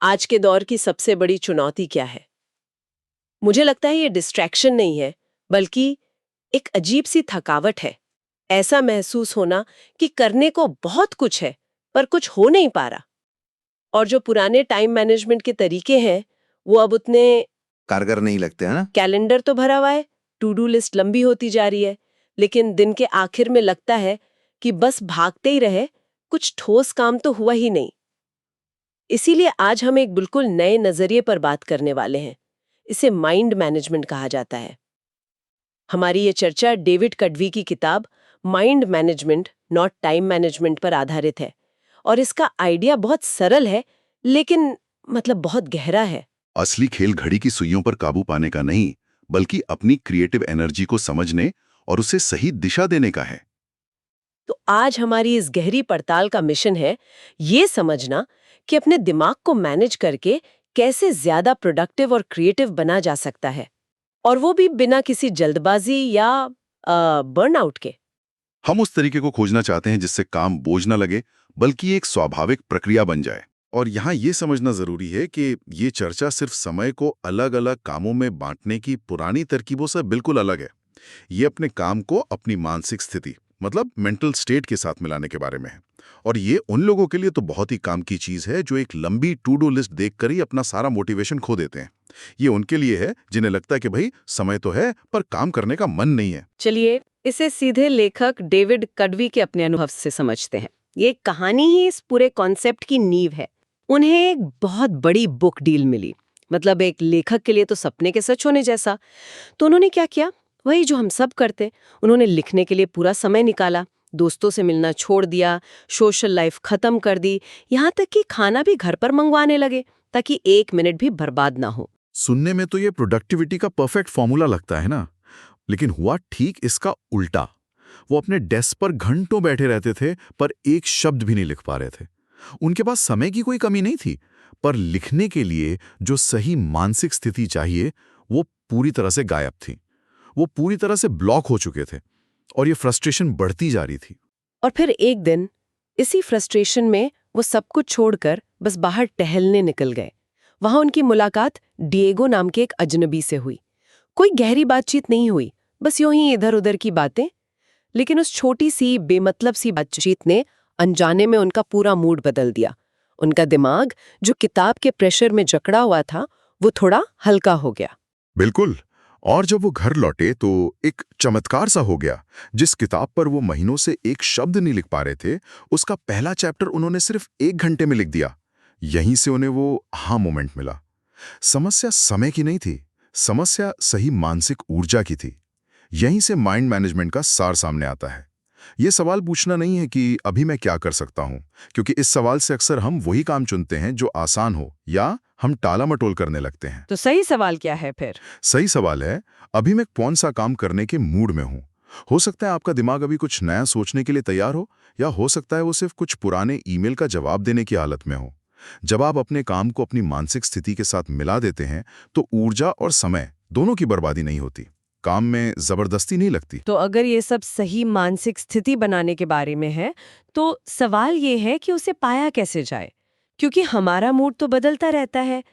आज के दौर की सबसे बड़ी चुनौती क्या है? मुझे लगता है ये डिस्ट्रैक्शन नहीं है, बल्कि एक अजीब सी थकावट है। ऐसा महसूस होना कि करने को बहुत कुछ है, पर कुछ हो नहीं पा रहा। और जो पुराने टाइम मैनेजमेंट के तरीके हैं, वो अब उतने कारगर नहीं लगते है ना। कैलेंडर तो भरा हुआ है, टू डू लिस्ट लंबी होती जा रही है, लेकिन दिन के आखिर में लगता है कि बस भागते ही रहे, कुछ ठोस काम तो हुआ ही नहीं। इसीलिए आज हम एक बिल्कुल नए नजरिए पर बात करने वाले हैं। इसे माइंड मैनेजमेंट कहा जाता है। हमारी ये चर्चा डेविड कडवी की किताब mind management not time management पर आधारित है। और इसका आइडिया बहुत सरल है, लेकिन मतलब बहुत गहरा है। असली खेल घड़ी की सुइयों पर काबू पाने का नहीं, बल्कि अपनी क्रिएटिव एनर्जी को समझने और उसे सही दिशा देने का है। तो आज हमारी इस गहरी पड़ताल का मिशन है ये समझना कि अपने दिमाग को मैनेज करके कैसे ज्यादा प्रोडक्टिव और क्रिएटिव बना जा सकता है, और वो भी बिना किसी जल्दबाजी या बर्नआउट के। हम उस तरीके को खोजना चाहते हैं जिससे काम बोझ न लगे, बल्कि एक स्वाभाविक प्रक्रिया बन जाए। और यहाँ ये समझना जरूरी है कि ये चर्चा सिर्फ समय को अलग अलग कामों में बांटने की पुरानी तरकीबों से बिल्कुल अलग है। ये अपने काम को अपनी मानसिक स्थिति, मतलब मेंटल स्टेट के साथ मिलाने के बारे में है। और ये उन लोगों के लिए तो बहुत ही काम की चीज है जो एक लंबी टू डू लिस्ट देखकर ही अपना सारा मोटिवेशन खो देते हैं। ये उनके लिए है जिन्हें लगता है कि भाई समय तो है पर काम करने का मन नहीं है। चलिए इसे सीधे लेखक डेविड कडवी के अपने अनुभव से समझते हैं। ये कहानी ही इस पूरे कॉन्सेप्ट की नींव है। उन्हें एक बहुत बड़ी बुक डील मिली, मतलब एक लेखक के लिए तो सपने के सच होने जैसा। तो उन्होंने क्या किया, वही जो हम सब करते, उन्होंने लिखने के लिए पूरा समय निकाला, दोस्तों से मिलना छोड़ दिया, सोशल लाइफ खत्म कर दी, यहाँ तक कि खाना भी घर पर मंगवाने लगे ताकि 1 मिनट भी बर्बाद ना हो। सुनने में तो ये प्रोडक्टिविटी का परफेक्ट फॉर्मूला लगता है ना, लेकिन हुआ ठीक इसका उल्टा। वो अपने डेस्क पर घंटों बैठे रहते थे पर एक शब्द भी नहीं लिख पा रहे थे। उनके पास समय की कोई कमी नहीं थी, पर लिखने के लिए जो सही मानसिक स्थिति चाहिए वो पूरी तरह से गायब थी। वो पूरी तरह से ब्लॉक हो चुके थे और ये फ्रस्ट्रेशन बढ़ती जा रही थी। और फिर एक दिन इसी फ्रस्ट्रेशन में वो सब कुछ छोड़कर बस बाहर टहलने निकल गए। वहां उनकी मुलाकात डिएगो नाम के एक अजनबी से हुई। कोई गहरी बातचीत नहीं हुई, बस यूं ही इधर उधर की बातें। लेकिन उस छोटी सी बेमतलब सी बातचीत ने अनजाने में उनका पूरा मूड बदल दिया। उनका दिमाग जो किताब के प्रेशर में जकड़ा हुआ था, वो थोड़ा हल्का हो गया। बिल्कुल। और जब वो घर लौटे तो एक चमत्कार सा हो गया। जिस किताब पर वो महीनों से एक शब्द नहीं लिख पा रहे थे, उसका पहला चैप्टर उन्होंने सिर्फ 1 घंटे में लिख दिया। यहीं से उन्हें वो हाँ मोमेंट मिला। समस्या समय की नहीं थी, समस्या सही मानसिक ऊर्जा की थी। यहीं से माइंड मैनेजमेंट का सार सामने आता है। ये सवाल पूछना नहीं है कि अभी मैं क्या कर सकता हूं, क्योंकि इस सवाल से अक्सर हम वही काम चुनते हैं जो आसान हो, या हम टाला मटोल करने लगते हैं। तो सही सवाल क्या है फिर? सही सवाल है, अभी मैं कौन सा काम करने के मूड में हूं। हो सकता है आपका दिमाग अभी कुछ नया सोचने के लिए तैयार हो, या हो सकता है वो सिर्फ कुछ पुराने ईमेल का जवाब देने की हालत में हो। जब आप अपने काम को अपनी मानसिक स्थिति के साथ मिला देते हैं तो ऊर्जा और समय दोनों की बर्बादी नहीं होती, काम में जबरदस्ती नहीं लगती। तो अगर ये सब सही मानसिक स्थिति बनाने के बारे में है, तो सवाल ये है कि उसे पाया कैसे जाए, क्योंकि हमारा मूड तो बदलता रहता है।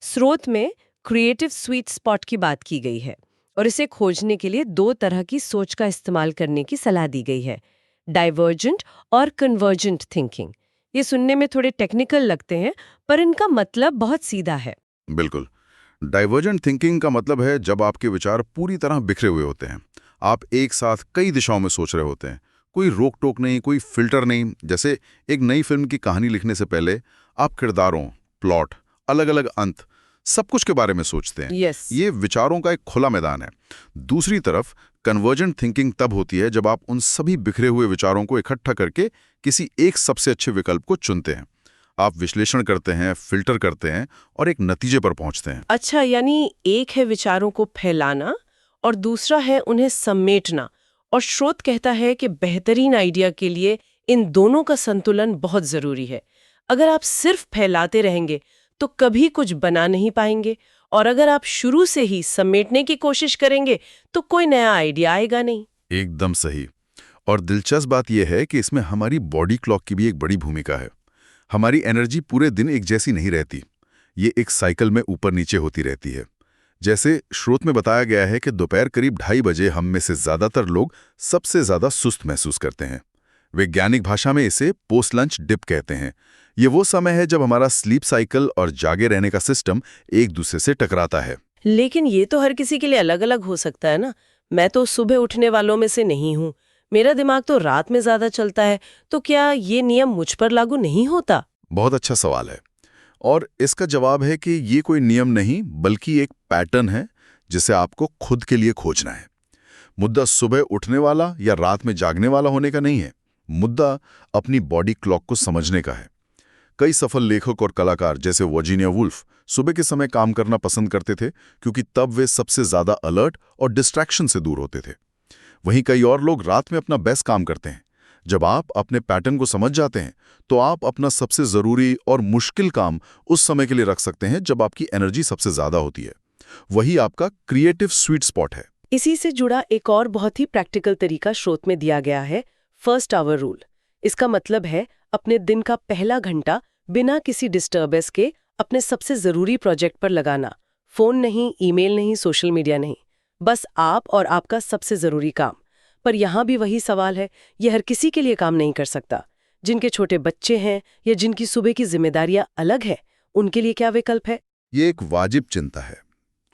स्रोत में क्रिएटिव स्वीट स्पॉट की बात की गई है, और इसे खोजने के लिए 2 तरह की सोच का इस्तेमाल करने की सलाह दी गई है, डाइवर्जेंट और कन्वर्जेंट थिंकिंग। ये सुनने में थोड़े टेक्निकल लगते हैं, पर इनका मतलब बहुत सीधा है। बिल्कुल। डाइवर्जेंट थिंकिंग का मतलब है जब आपके विचार पूरी तरह बिखरे हुए होते हैं। आप एक साथ कई दिशाओं में सोच रहे होते हैं, कोई रोक टोक नहीं, कोई फिल्टर नहीं। जैसे एक नई फिल्म की कहानी लिखने से पहले आप किरदारों, प्लॉट, अलग अलग अंत, सब कुछ के बारे में सोचते हैं। यस। ये विचारों का एक खुला मैदान है। दूसरी तरफ कन्वर्जेंट थिंकिंग तब होती है जब आप उन सभी बिखरे हुए विचारों को इकट्ठा करके किसी एक सबसे अच्छे विकल्प को चुनते हैं। आप विश्लेषण करते हैं, फिल्टर करते हैं और एक नतीजे पर पहुंचते हैं। अच्छा, यानी एक है विचारों को फैलाना और दूसरा है उन्हें समेटना। और स्रोत कहता है कि बेहतरीन आइडिया के लिए इन दोनों का संतुलन बहुत जरूरी है। अगर आप सिर्फ फैलाते रहेंगे तो कभी कुछ बना नहीं पाएंगे, और अगर आप शुरू से ही समेटने की कोशिश करेंगे तो कोई नया आइडिया आएगा नहीं। एकदम सही। और दिलचस्प बात यह है कि इसमें हमारी बॉडी क्लॉक की भी एक बड़ी भूमिका है। हमारी एनर्जी पूरे दिन एक जैसी नहीं रहती। ये एक साइकिल में ऊपर नीचे होती रहती है। जैसे स्रोत में बताया गया है कि दोपहर करीब 2:30 बजे हम में से ज्यादातर लोग सबसे ज्यादा सुस्त महसूस करते हैं। वैज्ञानिक भाषा में इसे पोस्ट लंच डिप कहते हैं। ये वो समय है जब हमारा स्लीप साइकिल और जागे रहने का सिस्टम एक दूसरे से टकराता है। लेकिन ये तो हर किसी के लिए अलग अलग हो सकता है ना। मैं तो सुबह उठने वालों में से नहीं हूँ, मेरा दिमाग तो रात में ज्यादा चलता है, तो क्या ये नियम मुझ पर लागू नहीं होता? बहुत अच्छा सवाल है, और इसका जवाब है कि ये कोई नियम नहीं बल्कि एक पैटर्न है जिसे आपको खुद के लिए खोजना है। मुद्दा सुबह उठने वाला या रात में जागने वाला होने का नहीं है, मुद्दा अपनी बॉडी क्लॉक को समझने का है। कई सफल लेखक और कलाकार जैसे वर्जीनिया वुल्फ सुबह के समय काम करना पसंद करते थे क्योंकि तब वे सबसे ज्यादा अलर्ट और डिस्ट्रैक्शन से दूर होते थे। वहीं कई और लोग रात में अपना बेस्ट काम करते हैं। जब आप अपने पैटर्न को समझ जाते हैं तो आप अपना सबसे जरूरी और मुश्किल काम उस समय के लिए रख सकते हैं जब आपकी एनर्जी सबसे ज्यादा होती है। वही आपका क्रिएटिव स्वीट स्पॉट है। इसी से जुड़ा एक और बहुत ही प्रैक्टिकल तरीका स्रोत में दिया गया है, फर्स्ट आवर रूल। इसका मतलब है अपने दिन का पहला घंटा बिना किसी डिस्टर्बेंस के अपने सबसे जरूरी प्रोजेक्ट पर लगाना। फोन नहीं, ईमेल नहीं, सोशल मीडिया नहीं, बस आप और आपका सबसे जरूरी काम। पर यहाँ भी वही सवाल है, यह हर किसी के लिए काम नहीं कर सकता। जिनके छोटे बच्चे हैं या जिनकी सुबह की जिम्मेदारियां अलग है, उनके लिए क्या विकल्प है? ये एक वाजिब चिंता है।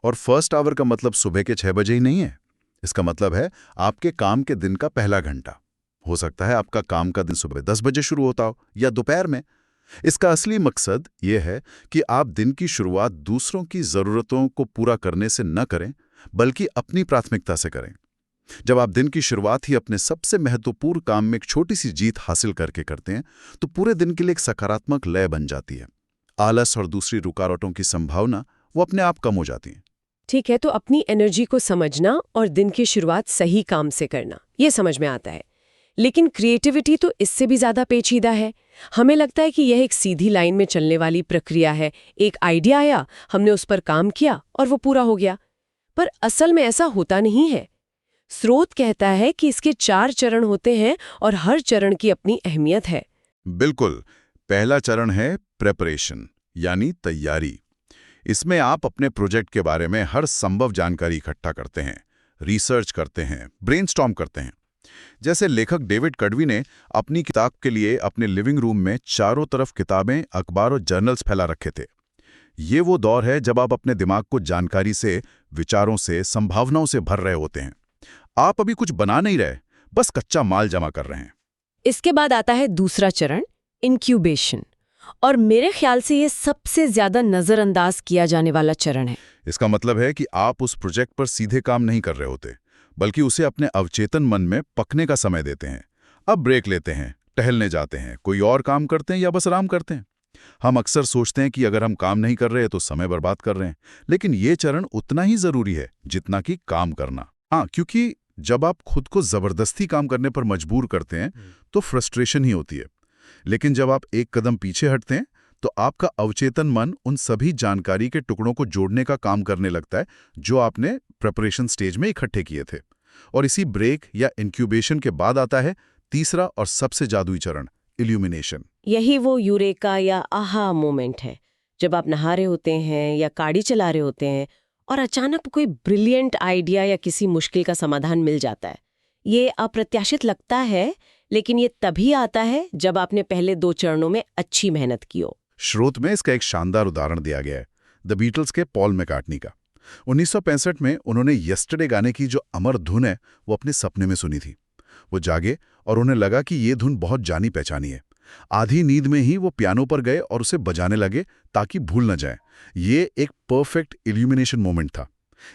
और फर्स्ट आवर का मतलब सुबह के 6 बजे ही नहीं है। इसका मतलब है आपके काम के दिन का पहला घंटा। हो सकता है आपका काम का दिन सुबह 10 बजे शुरू होता हो या दोपहर में। इसका असली मकसद ये है कि आप दिन की शुरुआत दूसरों की ज़रूरतों को पूरा करने से न करें, बल्कि अपनी प्राथमिकता से करें। जब आप दिन की शुरुआत ही अपने सबसे महत्वपूर्ण काम में एक छोटी सी जीत हासिल करके करते हैं, तो पूरे दिन के लिए एक सकारात्मक लय बन जाती है। आलस और दूसरी रुकावटों की संभावना वो अपने आप कम हो जाती है। ठीक है, तो अपनी एनर्जी को समझना और दिन की शुरुआत सही काम से करना, ये समझ में आता है। लेकिन क्रिएटिविटी तो इससे भी ज्यादा पेचीदा है। हमें लगता है कि यह एक सीधी लाइन में चलने वाली प्रक्रिया है। एक आइडिया आया, हमने उस पर काम किया और वो पूरा हो गया। पर असल में ऐसा होता नहीं है। स्रोत कहता है कि इसके 4 चरण होते हैं और हर चरण की अपनी अहमियत है। बिल्कुल। पहला चरण है प्रेपरेशन, यानी तैयारी। इसमें आप अपने प्रोजेक्ट के बारे में हर संभव जानकारी इकट्ठा करते हैं, रिसर्च करते हैं, ब्रेनस्टॉर्म करते हैं। जैसे लेखक डेविड कड़वी ने अपनी किताब के लिए अपने लिविंग रूम में चारों तरफ किताबें, अखबार और जर्नल्स फैला रखे थे। ये वो दौर है जब आप अपने दिमाग को जानकारी से, विचारों से, संभावनाओं से भर रहे होते हैं। आप अभी कुछ बना नहीं रहे, बस कच्चा माल जमा कर रहे हैं। इसके बाद आता है दूसरा चरण, इंक्यूबेशन। और मेरे ख्याल से ये सबसे ज्यादा नजरअंदाज किया जाने वाला चरण है। इसका मतलब है कि आप उस प्रोजेक्ट पर सीधे काम नहीं कर रहे होते, बल्कि उसे अपने अवचेतन मन में पकने का समय देते हैं। अब ब्रेक लेते हैं, टहलने जाते हैं, कोई और काम करते हैं या बस आराम करते हैं। हम अक्सर सोचते हैं कि अगर हम काम नहीं कर रहे तो समय बर्बाद कर रहे हैं, लेकिन ये चरण उतना ही जरूरी है जितना कि काम करना। हाँ, क्योंकि जब आप खुद को जबरदस्ती काम करने पर मजबूर करते हैं तो फ्रस्ट्रेशन ही होती है। लेकिन जब आप एक कदम पीछे हटते हैं तो आपका अवचेतन मन उन सभी जानकारी के टुकड़ों को जोड़ने का काम करने लगता है जो आपने प्रिपरेशन स्टेज में इकट्ठे किए थे। और इसी ब्रेक या इंक्यूबेशन के बाद आता है तीसरा और सबसे जादुई चरण, इल्यूमिनेशन। यही वो यूरेका या आहा मोमेंट है, जब आप नहा रहे होते हैं या गाड़ी चला रहे होते हैं और अचानक कोई ब्रिलियंट आइडिया या किसी मुश्किल का समाधान मिल जाता है। ये अप्रत्याशित लगता है, लेकिन ये तभी आता है जब आपने पहले 2 चरणों में अच्छी मेहनत की हो। स्रोत में इसका एक शानदार उदाहरण दिया गया है, द बीटल्स के पॉल मैकार्टनी का। 1965 में उन्होंने यस्टरडे गाने की जो अमर धुन है वो अपने सपने में सुनी थी। वो जागे और उन्हें लगा कि ये धुन बहुत जानी पहचानी है। आधी नींद में ही वो पियानो पर गए और उसे बजाने लगे ताकि भूल न जाए। ये एक परफेक्ट इल्यूमिनेशन मोमेंट था,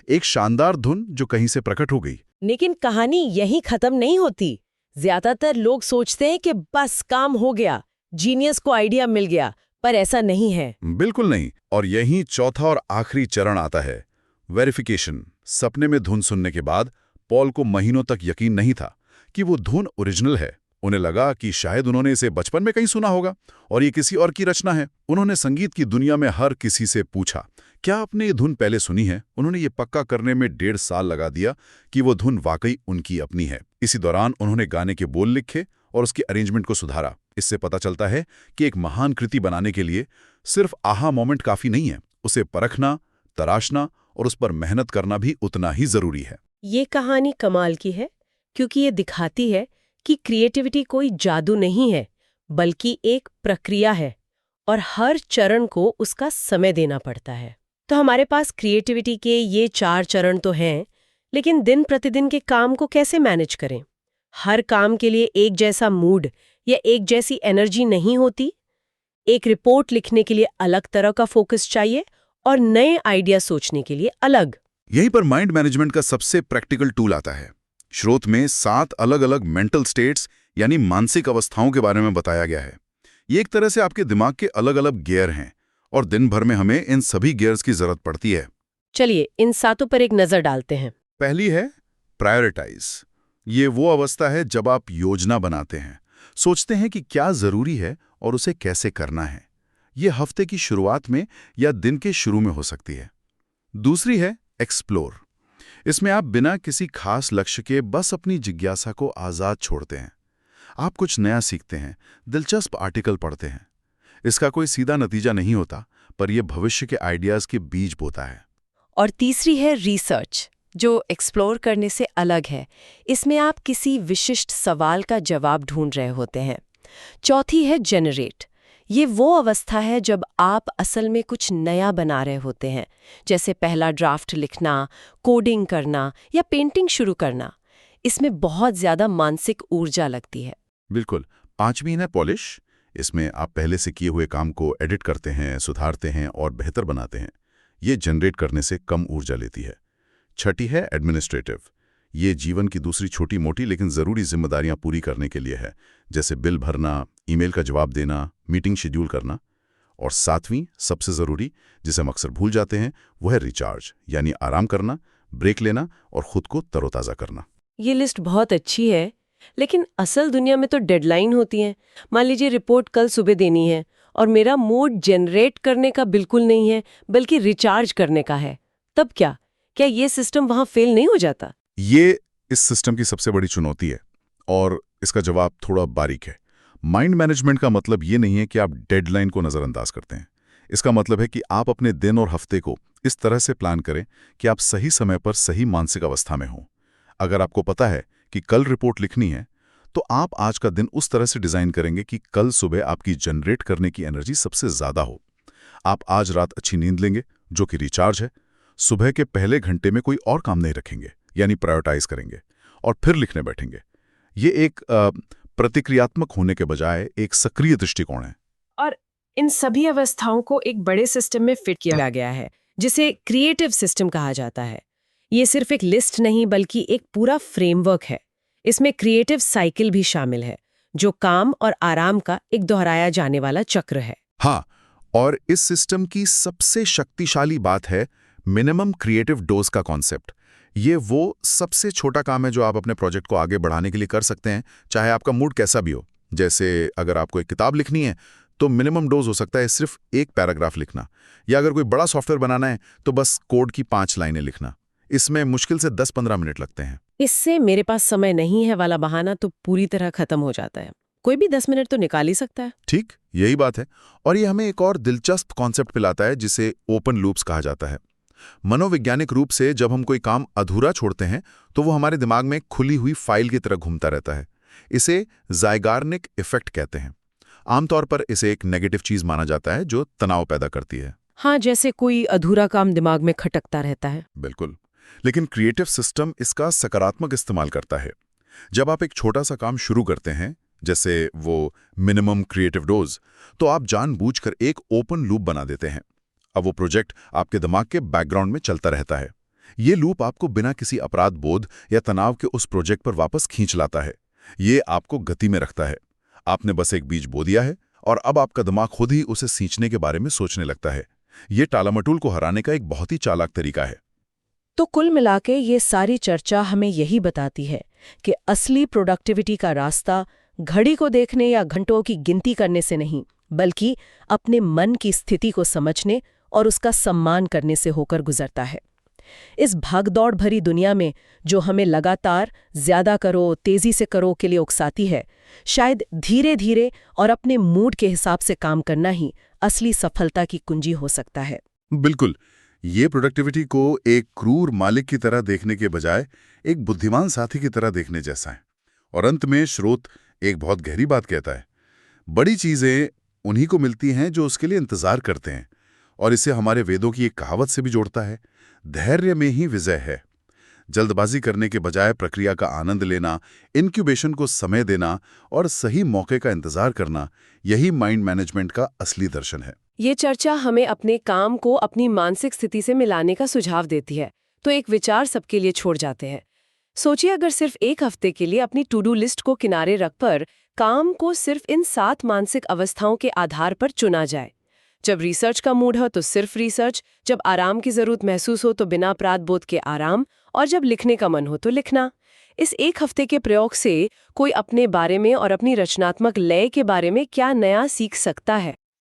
एक शानदार धुन जो कहीं से प्रकट हो गई। लेकिन कहानी यहीं खत्म नहीं होती। ज्यादातर लोग सोचते हैं कि बस काम हो गया, जीनियस को आइडिया मिल गया, पर ऐसा नहीं है। बिल्कुल नहीं। और यहीं चौथा और आखिरी चरण आता है, वेरिफिकेशन। सपने में धुन सुनने के बाद पॉल को महीनों तक यकीन नहीं था कि वो धुन ओरिजिनल है। उन्हें लगा कि शायद उन्होंने इसे बचपन में कहीं सुना होगा और ये किसी और की रचना है। उन्होंने संगीत की दुनिया में हर किसी से पूछा, क्या आपने ये धुन पहले सुनी है? उन्होंने ये पक्का करने में 1.5 साल लगा दिया कि वो धुन वाकई उनकी अपनी है। इसी दौरान उन्होंने गाने के बोल लिखे और उसके अरेंजमेंट को सुधारा। इससे पता चलता है कि एक महान कृति बनाने के लिए सिर्फ आहा मोमेंट काफी नहीं है, उसे परखना, तराशना और उस पर मेहनत करना भी उतना ही जरूरी है। ये कहानी कमाल की है क्योंकि ये दिखाती है कि क्रिएटिविटी कोई जादू नहीं है, बल्कि एक प्रक्रिया है और हर चरण को उसका समय देना पड़ता है। तो हमारे पास क्रिएटिविटी के ये 4 चरण तो हैं, लेकिन दिन प्रतिदिन के काम को कैसे मैनेज करें? हर काम के लिए एक जैसा मूड या एक जैसी एनर्जी नहीं होती। एक रिपोर्ट लिखने के लिए अलग तरह का फोकस चाहिए और नए आइडिया सोचने के लिए अलग। यहीं पर माइंड मैनेजमेंट का सबसे प्रैक्टिकल टूल आता है। स्रोत में 7 अलग-अलग मेंटल स्टेट्स यानी मानसिक अवस्थाओं के बारे में बताया गया है। ये एक तरह से आपके दिमाग के अलग-अलग गियर हैं और दिन भर में हमें इन सभी गियर्स की जरूरत पड़ती है। चलिए इन 7 पर एक नजर डालते हैं। पहली है प्रायोरिटाइज। ये वो अवस्था है जब आप योजना बनाते हैं, सोचते हैं कि क्या जरूरी है और उसे कैसे करना है। ये हफ्ते की शुरुआत में या दिन के शुरू में हो सकती है। दूसरी है एक्सप्लोर। इसमें आप बिना किसी खास लक्ष्य के बस अपनी जिज्ञासा को आज़ाद छोड़ते हैं। आप कुछ नया सीखते हैं, दिलचस्प आर्टिकल पढ़ते हैं। इसका कोई सीधा नतीजा नहीं होता, पर यह भविष्य के आइडियाज़ के बीज बोता है। और तीसरी है रिसर्च, जो एक्सप्लोर करने से अलग है। इसमें आप किसी विशिष्ट सवाल का जवाब ढूंढ रहे होते हैं। चौथी है जेनरेट। ये वो अवस्था है जब आप असल में कुछ नया बना रहे होते हैं, जैसे पहला ड्राफ्ट लिखना, कोडिंग करना या पेंटिंग शुरू करना। इसमें बहुत ज़्यादा मानसिक ऊर्जा लगती है। बिल्कुल। 5वीं है पॉलिश। इसमें आप पहले से किए हुए काम को एडिट करते हैं, सुधारते हैं और बेहतर बनाते हैं। ये जनरेट करने से कम ऊर्जा लेती है। 6ठी है एडमिनिस्ट्रेटिव। ये जीवन की दूसरी छोटी मोटी लेकिन ज़रूरी जिम्मेदारियां पूरी करने के लिए है, जैसे बिल भरना, ईमेल का जवाब देना, मीटिंग शेड्यूल करना। और 7वीं सबसे ज़रूरी, जिसे हम अक्सर भूल जाते हैं, वो है रिचार्ज, यानी आराम करना, ब्रेक लेना और खुद को तरोताज़ा करना। ये लिस्ट बहुत अच्छी है, लेकिन असल दुनिया में तो डेडलाइन होती है। मान लीजिए रिपोर्ट कल सुबह देनी है और मेरा मूड जनरेट करने का बिल्कुल नहीं है, बल्कि रिचार्ज करने का है। तब क्या ये सिस्टम वहां फेल नहीं हो जाता? ये इस सिस्टम की सबसे बड़ी चुनौती है और इसका जवाब थोड़ा बारीक है। माइंड मैनेजमेंट का मतलब ये नहीं है कि आप डेडलाइन को नज़रअंदाज करते हैं। इसका मतलब है कि आप अपने दिन और हफ्ते को इस तरह से प्लान करें कि आप सही समय पर सही मानसिक अवस्था में हों। अगर आपको पता है कि कल रिपोर्ट लिखनी है, तो आप आज का दिन उस तरह से डिज़ाइन करेंगे कि कल सुबह आपकी जनरेट करने की एनर्जी सबसे ज़्यादा हो। आप आज रात अच्छी नींद लेंगे, जो कि रिचार्ज है। सुबह के पहले घंटे में कोई और काम नहीं रखेंगे, यानी प्रायोरिटाइज करेंगे, और फिर लिखने बैठेंगे। ये एक प्रतिक्रियात्मक होने के बजाय एक सक्रिय दृष्टिकोण है। और इन सभी अवस्थाओं को एक बड़े सिस्टम में फिट किया गया है, जिसे क्रिएटिव सिस्टम कहा जाता है। ये सिर्फ एक लिस्ट नहीं, बल्कि एक पूरा फ्रेमवर्क है। इसमें क्रिएटिव साइकिल भी शामिल है, जो काम और आराम का एक दोहराया जाने वाला चक्र है। हाँ, और इस सिस्टम की सबसे शक्तिशाली बात है मिनिमम क्रिएटिव डोज का कॉन्सेप्ट। ये वो सबसे छोटा काम है जो आप अपने प्रोजेक्ट को आगे बढ़ाने के लिए कर सकते हैं, चाहे आपका मूड कैसा भी हो। जैसे अगर आपको एक किताब लिखनी है, तो मिनिमम डोज हो सकता है सिर्फ एक पैराग्राफ लिखना, या अगर कोई बड़ा सॉफ्टवेयर बनाना है तो बस कोड की 5 लाइनें लिखना। इसमें मुश्किल से 10-15 मिनट लगते हैं। इससे मेरे पास समय नहीं है वाला बहाना तो पूरी तरह खत्म हो जाता है। कोई भी 10 मिनट तो निकाल ही सकता है। ठीक, यही बात है। और ये हमें एक और दिलचस्प कॉन्सेप्ट पिलाता है, जिसे ओपन लूप्स कहा जाता है। मनोवैज्ञानिक रूप से जब हम कोई काम अधूरा छोड़ते हैं, तो वो हमारे दिमाग में खुली हुई फाइल की तरह घूमता रहता है। इसे ज़ाइगार्निक इफेक्ट कहते हैं। आमतौर पर इसे एक नेगेटिव चीज माना जाता है जो तनाव पैदा करती है। हाँ, जैसे कोई अधूरा काम दिमाग में खटकता रहता है। बिल्कुल। लेकिन क्रिएटिव सिस्टम इसका सकारात्मक इस्तेमाल करता है। जब आप एक छोटा सा काम शुरू करते हैं, जैसे वो मिनिमम क्रिएटिव डोज, तो आप जानबूझकर एक ओपन लूप बना देते हैं। अब वो प्रोजेक्ट आपके दिमाग के बैकग्राउंड में चलता रहता है। ये लूप आपको बिना किसी अपराध बोध या तनाव के उस प्रोजेक्ट पर वापस खींच लाता है। ये आपको गति में रखता है। आपने बस एक बीज बो दिया है और अब आपका दिमाग खुद ही उसे सींचने के बारे में सोचने लगता है। ये टालामटूल को हराने का एक बहुत ही चालाक तरीका है। तो कुल मिलाके ये सारी चर्चा हमें यही बताती है कि असली प्रोडक्टिविटी का रास्ता घड़ी को देखने या घंटों की गिनती करने से नहीं, बल्कि अपने मन की स्थिति को समझने और उसका सम्मान करने से होकर गुजरता है। इस भागदौड़ भरी दुनिया में जो हमें लगातार ज्यादा करो, तेजी से करो के लिए उकसाती है, शायद धीरे धीरे और अपने मूड के हिसाब से काम करना ही असली सफलता की कुंजी हो सकता है। बिल्कुल। ये प्रोडक्टिविटी को एक क्रूर मालिक की तरह देखने के बजाय एक बुद्धिमान साथी की तरह देखने जैसा है। और अंत में स्रोत एक बहुत गहरी बात कहता है, बड़ी चीजें उन्हीं को मिलती हैं जो उसके लिए इंतजार करते हैं। और इसे हमारे वेदों की एक कहावत से भी जोड़ता है, धैर्य में ही विजय है। जल्दबाजी करने के बजाय प्रक्रिया का आनंद लेना, इनक्यूबेशन को समय देना और सही मौके का इंतजार करना, यही माइंड मैनेजमेंट का असली दर्शन है। ये चर्चा हमें अपने काम को अपनी मानसिक स्थिति से मिलाने का सुझाव देती है। तो एक विचार सबके लिए छोड़ जाते हैं। सोचिए अगर सिर्फ एक हफ्ते के लिए अपनी टू डू लिस्ट को किनारे रखकर काम को सिर्फ इन 7 मानसिक अवस्थाओं के आधार पर चुना जाए। जब रिसर्च का मूड हो तो सिर्फ रिसर्च, जब आराम की जरूरत महसूस हो तो बिना अपराध बोध के आराम, और जब लिखने का मन हो तो लिखना। इस एक हफ्ते के प्रयोग से कोई अपने बारे में और अपनी रचनात्मक लय के बारे में क्या नया सीख सकता है?